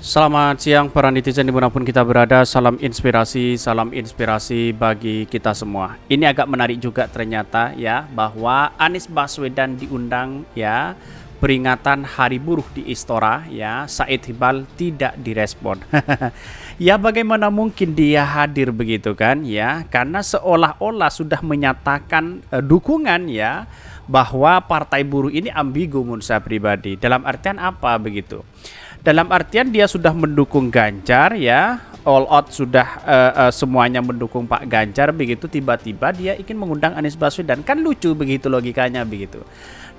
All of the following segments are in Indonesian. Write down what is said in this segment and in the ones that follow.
Selamat siang para netizen dimanapun kita berada. Salam inspirasi bagi kita semua. Ini agak menarik juga ternyata ya, bahwa Anies Baswedan diundang ya peringatan Hari Buruh di Istora ya, Said Iqbal tidak direspon. Ya bagaimana mungkin dia hadir begitu kan ya, karena seolah-olah sudah menyatakan dukungan ya, bahwa Partai Buruh ini ambigu menurut saya pribadi. Dalam artian apa begitu? Dalam artian dia sudah mendukung Ganjar ya, all out sudah semuanya mendukung Pak Ganjar begitu, tiba-tiba dia ingin mengundang Anies Baswedan, kan lucu begitu logikanya begitu.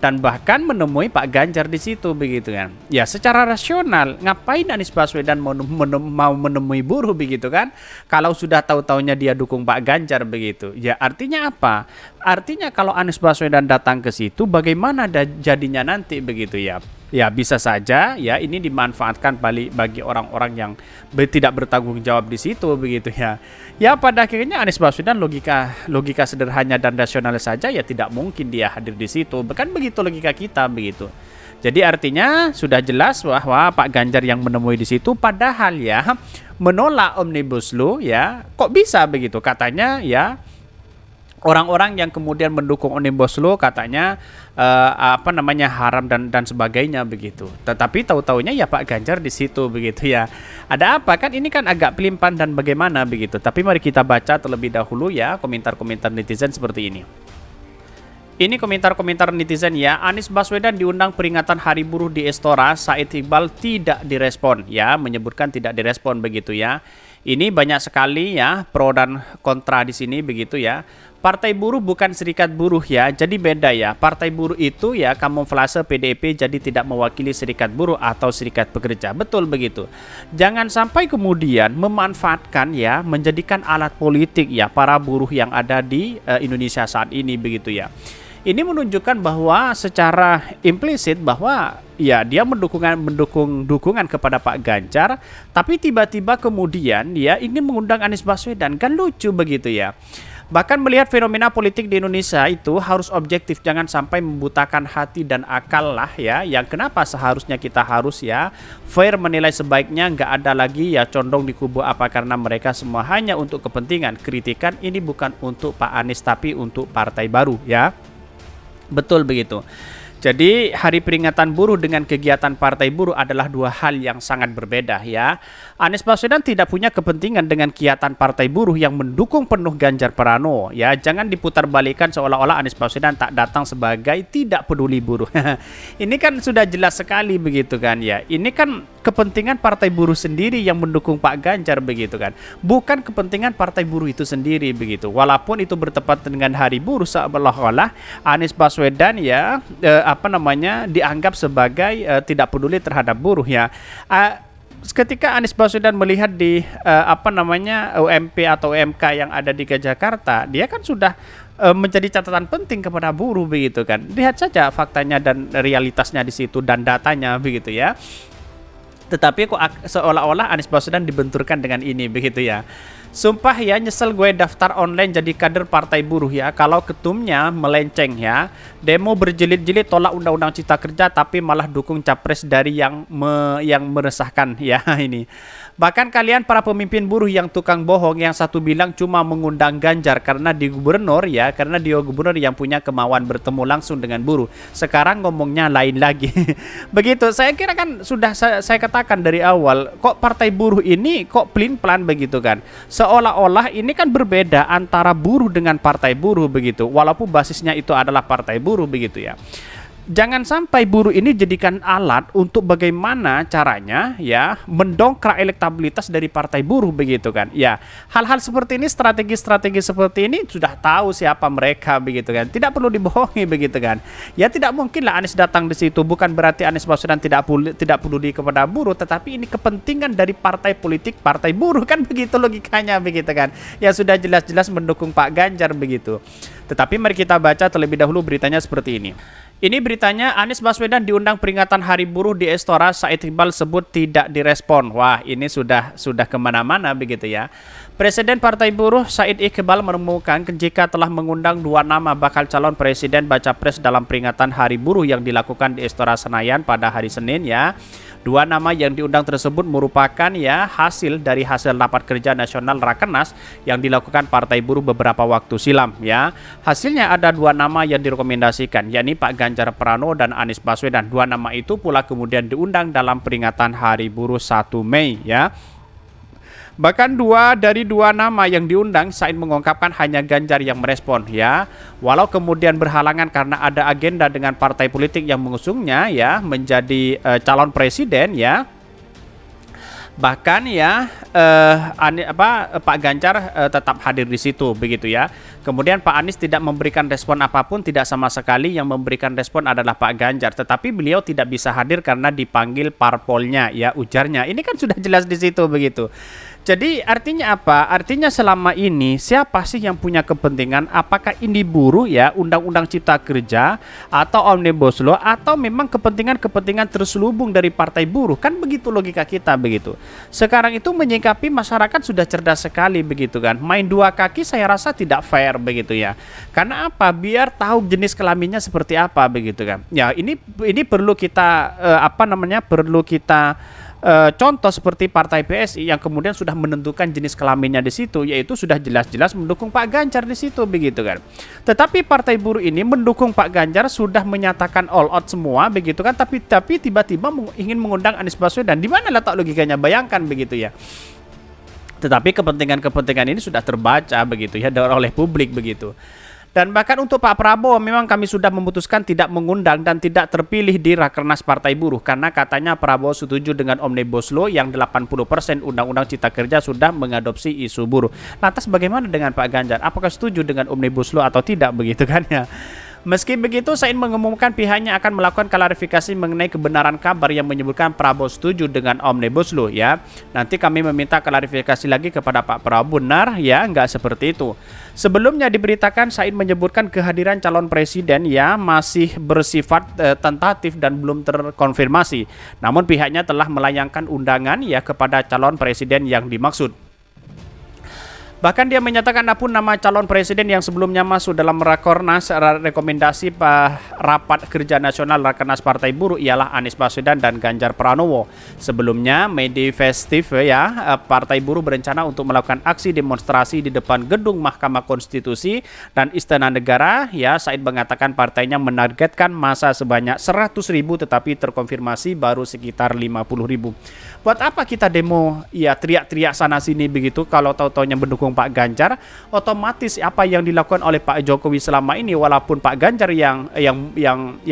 Dan bahkan menemui Pak Ganjar di situ begitu kan. Ya secara rasional ngapain Anies Baswedan mau menemui buruh begitu kan? Kalau sudah tahu-taunya dia dukung Pak Ganjar begitu. Ya artinya apa? Artinya kalau Anies Baswedan datang ke situ bagaimana jadinya nanti begitu ya? Ya bisa saja ya ini dimanfaatkan bagi orang-orang yang tidak bertanggung jawab di situ begitu ya. Ya pada akhirnya Anies Baswedan logika sederhana dan rasional saja ya tidak mungkin dia hadir di situ. Bukan begitu logika kita begitu. Jadi artinya sudah jelas bahwa Pak Ganjar yang menemui di situ, padahal ya menolak Omnibus Law ya. Kok bisa begitu? Katanya ya orang-orang yang kemudian mendukung Omnibus Law katanya haram dan sebagainya begitu. Tetapi tahu-taunya ya Pak Ganjar di situ begitu ya. Ada apa kan, ini kan agak pelimpan dan bagaimana begitu. Tapi mari kita baca terlebih dahulu ya komentar-komentar netizen seperti ini. Ini komentar-komentar netizen ya. Anies Baswedan diundang peringatan Hari Buruh di Istora, Said Iqbal tidak direspon ya, menyebutkan tidak direspon begitu ya. Ini banyak sekali ya pro dan kontra di sini begitu ya. Partai Buruh bukan serikat buruh ya, jadi beda ya. Partai Buruh itu ya kamuflase PDIP, jadi tidak mewakili serikat buruh atau serikat pekerja. Betul begitu. Jangan sampai kemudian memanfaatkan ya, menjadikan alat politik ya para buruh yang ada di Indonesia saat ini begitu ya. Ini menunjukkan bahwa secara implisit bahwa ya dia mendukung dukungan kepada Pak Ganjar, tapi tiba-tiba kemudian dia ingin mengundang Anies Baswedan, kan lucu begitu ya. Bahkan melihat fenomena politik di Indonesia itu harus objektif, jangan sampai membutakan hati dan akal lah ya. Yang kenapa seharusnya kita harus ya fair menilai, sebaiknya nggak ada lagi ya condong di kubu apa, karena mereka semua hanya untuk kepentingan. Kritikan ini bukan untuk Pak Anies tapi untuk partai baru ya. Betul begitu. Jadi hari peringatan buruh dengan kegiatan partai buruh adalah dua hal yang sangat berbeda ya. Anies Baswedan tidak punya kepentingan dengan kegiatan partai buruh yang mendukung penuh Ganjar Pranowo ya. Jangan diputarbalikan seolah-olah Anies Baswedan tak datang sebagai tidak peduli buruh. Ini kan sudah jelas sekali begitu kan ya. Ini kan kepentingan partai buruh sendiri yang mendukung Pak Ganjar begitu kan. Bukan kepentingan partai buruh itu sendiri begitu. Walaupun itu bertepatan dengan Hari Buruh, seolah-olah Anies Baswedan ya dianggap sebagai tidak peduli terhadap buruh ya. Ketika Anies Baswedan melihat di UMP atau UMK yang ada di Jakarta, dia kan sudah menjadi catatan penting kepada buruh begitu kan. Lihat saja faktanya dan realitasnya di situ dan datanya begitu ya. Tetapi kok seolah-olah Anies Baswedan dibenturkan dengan ini begitu ya. Sumpah ya, nyesel gue daftar online jadi kader partai buruh ya. Kalau ketumnya melenceng ya, demo berjilid-jilid tolak undang-undang cipta kerja, tapi malah dukung capres dari yang meresahkan ya ini. Bahkan kalian para pemimpin buruh yang tukang bohong, yang satu bilang cuma mengundang Ganjar karena dia gubernur ya, karena dia gubernur yang punya kemauan bertemu langsung dengan buruh. Sekarang ngomongnya lain lagi. Begitu, saya kira kan sudah saya katakan dari awal, kok partai buruh ini kok pelin-pelan begitu kan. Seolah-olah ini kan berbeda antara buruh dengan partai buruh begitu, walaupun basisnya itu adalah partai buruh begitu ya. Jangan sampai buruh ini jadikan alat untuk bagaimana caranya ya mendongkrak elektabilitas dari partai buruh begitu kan. Ya, hal-hal seperti ini, strategi-strategi seperti ini sudah tahu siapa mereka begitu kan. Tidak perlu dibohongi begitu kan. Ya tidak mungkinlah Anies datang di situ, bukan berarti Anies Baswedan tidak peduli kepada buruh, tetapi ini kepentingan dari partai politik partai buruh kan, begitu logikanya begitu kan. Ya sudah jelas-jelas mendukung Pak Ganjar begitu. Tetapi mari kita baca terlebih dahulu beritanya seperti ini. Ini beritanya, Anies Baswedan diundang peringatan Hari Buruh di Istora, Said Iqbal sebut tidak direspon. Wah, ini sudah kemana-mana begitu ya. Presiden Partai Buruh Said Iqbal menemukan jika telah mengundang dua nama bakal calon presiden baca pres dalam peringatan Hari Buruh yang dilakukan di Istora Senayan pada hari Senin ya. Dua nama yang diundang tersebut merupakan ya hasil dari hasil rapat kerja nasional Rakernas yang dilakukan Partai Buruh beberapa waktu silam ya. Hasilnya ada dua nama yang direkomendasikan, yakni Pak Ganjar Pranowo dan Anies Baswedan. Dua nama itu pula kemudian diundang dalam peringatan Hari Buruh 1 Mei ya. Bahkan dua nama yang diundang, Said mengungkapkan hanya Ganjar yang merespon ya. Walau kemudian berhalangan karena ada agenda dengan partai politik yang mengusungnya ya menjadi calon presiden ya. Bahkan ya Pak Ganjar tetap hadir di situ begitu ya. Kemudian Pak Anies tidak memberikan respon apapun, tidak sama sekali. Yang memberikan respon adalah Pak Ganjar, tetapi beliau tidak bisa hadir karena dipanggil parpolnya ya, ujarnya. Ini kan sudah jelas di situ begitu. Jadi artinya apa? Artinya selama ini siapa sih yang punya kepentingan? Apakah ini buruh ya, Undang-Undang Cipta Kerja atau Omnibus Law, atau memang kepentingan-kepentingan terselubung dari partai buruh? Kan begitu logika kita begitu. Sekarang itu menyikapi masyarakat sudah cerdas sekali begitu kan. Main dua kaki saya rasa tidak fair begitu ya. Karena apa? Biar tahu jenis kelaminnya seperti apa begitu kan. Ya ini perlu kita perlu kita contoh seperti Partai PSI yang kemudian sudah menentukan jenis kelaminnya di situ, yaitu sudah jelas-jelas mendukung Pak Ganjar di situ begitu kan. Tetapi Partai Buruh ini mendukung Pak Ganjar, sudah menyatakan all out semua begitu kan, tapi tiba-tiba ingin mengundang Anies Baswedan. Di mana letak logikanya? Bayangkan begitu ya. Tetapi kepentingan-kepentingan ini sudah terbaca begitu ya oleh publik begitu. Dan bahkan untuk Pak Prabowo memang kami sudah memutuskan tidak mengundang dan tidak terpilih di Rakernas Partai Buruh karena katanya Prabowo setuju dengan Omnibus Law yang 80% Undang-Undang Cipta Kerja sudah mengadopsi isu buruh. Lantas bagaimana dengan Pak Ganjar? Apakah setuju dengan Omnibus Law atau tidak begitu kan ya? Meski begitu, Said mengumumkan pihaknya akan melakukan klarifikasi mengenai kebenaran kabar yang menyebutkan Prabowo setuju dengan Omnibus Law ya. Nanti kami meminta klarifikasi lagi kepada Pak Prabowo, benar ya nggak seperti itu. Sebelumnya diberitakan Said menyebutkan kehadiran calon presiden ya masih bersifat tentatif dan belum terkonfirmasi. Namun pihaknya telah melayangkan undangan ya kepada calon presiden yang dimaksud. Bahkan dia menyatakan adapun nama calon presiden yang sebelumnya masuk dalam Rakornas rekomendasi rapat kerja nasional Rakernas Partai Buruh ialah Anies Baswedan dan Ganjar Pranowo. Sebelumnya Medi Festif ya, Partai Buruh berencana untuk melakukan aksi demonstrasi di depan gedung Mahkamah Konstitusi dan Istana Negara ya. Said mengatakan partainya menargetkan massa sebanyak 100.000 tetapi terkonfirmasi baru sekitar 50.000. Buat apa kita demo ya teriak-teriak sana sini begitu kalau tahu-taunya mendukung Pak Ganjar? Otomatis apa yang dilakukan oleh Pak Jokowi selama ini, walaupun Pak Ganjar yang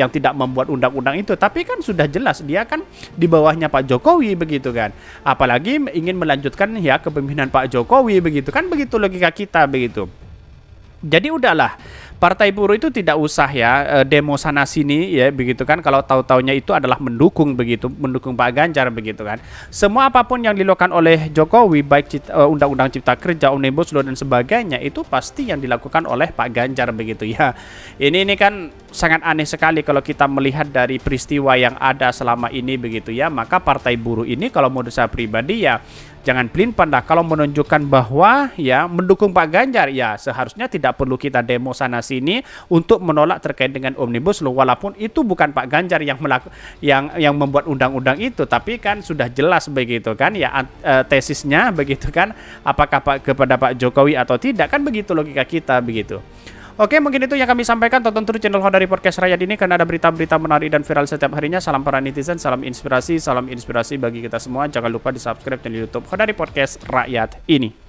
tidak membuat undang-undang itu, tapi kan sudah jelas dia kan di bawahnya Pak Jokowi begitu kan. Apalagi ingin melanjutkan ya kepemimpinan Pak Jokowi begitu kan, begitu logika kita begitu. Jadi udahlah, Partai Buruh itu tidak usah ya demo sana sini ya begitu kan, kalau tahu-taunya itu adalah mendukung begitu, mendukung Pak Ganjar begitu kan. Semua apapun yang dilakukan oleh Jokowi, baik Undang-Undang Cipta Kerja, Omnibus Law dan sebagainya, itu pasti yang dilakukan oleh Pak Ganjar begitu ya. Ini kan sangat aneh sekali kalau kita melihat dari peristiwa yang ada selama ini begitu ya. Maka Partai Buruh ini kalau menurut saya pribadi ya jangan pelin-pelan lah kalau menunjukkan bahwa ya mendukung Pak Ganjar, ya seharusnya tidak perlu kita demo sana sini untuk menolak terkait dengan Omnibus Law, walaupun itu bukan Pak Ganjar yang membuat undang-undang itu, tapi kan sudah jelas begitu kan ya tesisnya begitu kan, apakah kepada Pak Jokowi atau tidak, kan begitu logika kita begitu. Oke, mungkin itu yang kami sampaikan. Tonton terus channel Hodari Podcast Rakyat ini karena ada berita-berita menarik dan viral setiap harinya. Salam para netizen, salam inspirasi bagi kita semua. Jangan lupa di subscribe channel YouTube Hodari Podcast Rakyat ini.